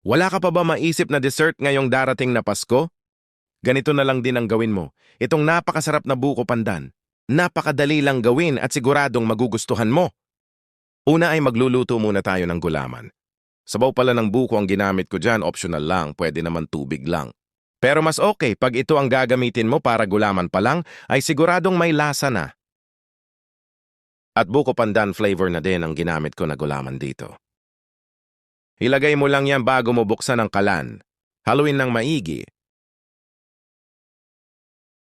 Wala ka pa ba maisip na dessert ngayong darating na Pasko? Ganito na lang din ang gawin mo. Itong napakasarap na buko pandan. Napakadali lang gawin at siguradong magugustuhan mo. Una ay magluluto muna tayo ng gulaman. Sabaw pala ng buko ang ginamit ko dyan, optional lang, pwede naman tubig lang. Pero mas okay, pag ito ang gagamitin mo para gulaman pa lang, ay siguradong may lasa na. At buko pandan flavor na din ang ginamit ko na gulaman dito. Ilagay mo lang yan bago mo buksan ang kalan. Haluin ng maigi.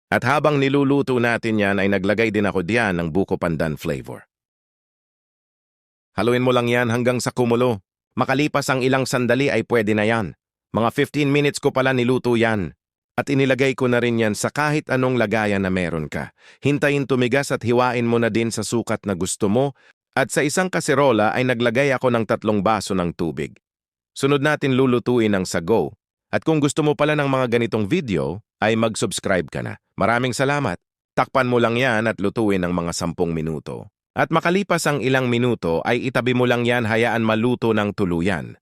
At habang niluluto natin yan ay naglagay din ako diyan ng buko pandan flavor. Haluin mo lang yan hanggang sa kumulo. Makalipas ang ilang sandali ay pwede na yan. Mga 15 minutes ko pala niluto yan. At inilagay ko na rin yan sa kahit anong lagayan na meron ka. Hintayin tumigas at hiwain mo na din sa sukat na gusto mo. At sa isang kaserola ay naglagay ako ng 3 baso ng tubig. Sunod natin lulutuin ang sago. At kung gusto mo pala ng mga ganitong video, ay mag-subscribe ka na. Maraming salamat. Takpan mo lang yan at lutuin ng mga 10 minuto. At makalipas ang ilang minuto ay itabi mo lang yan hayaan maluto ng tuluyan.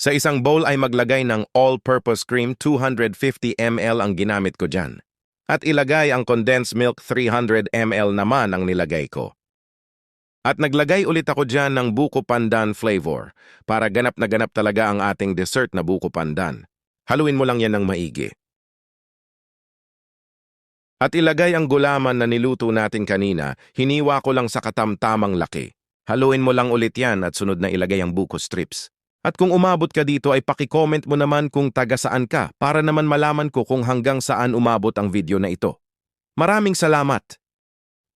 Sa isang bowl ay maglagay ng all-purpose cream 250 ml ang ginamit ko dyan. At ilagay ang condensed milk 300 ml naman ang nilagay ko. At naglagay ulit ako dyan ng buko pandan flavor para ganap na ganap talaga ang ating dessert na buko pandan. Haluin mo lang yan ng maigi. At ilagay ang gulaman na niluto natin kanina, hiniwa ko lang sa katamtamang laki. Haluin mo lang ulit yan at sunod na ilagay ang buko strips. At kung umabot ka dito ay paki-comment mo naman kung taga saan ka para naman malaman ko kung hanggang saan umabot ang video na ito. Maraming salamat!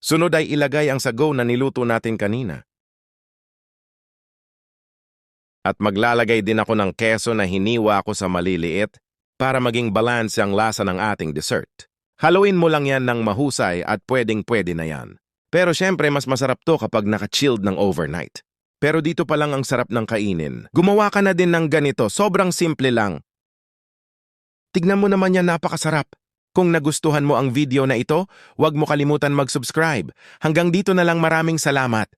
Sunod ay ilagay ang sago na niluto natin kanina. At maglalagay din ako ng keso na hiniwa ko sa maliliit para maging balanse ang lasa ng ating dessert. Haluin mo lang yan ng mahusay at pwedeng-pwede na yan. Pero syempre mas masarap to kapag naka-chilled ng overnight. Pero dito pa lang ang sarap ng kainin. Gumawa ka na din ng ganito, sobrang simple lang. Tignan mo naman yan, napakasarap. Kung nagustuhan mo ang video na ito, huwag mo kalimutan mag-subscribe. Hanggang dito na lang, maraming salamat.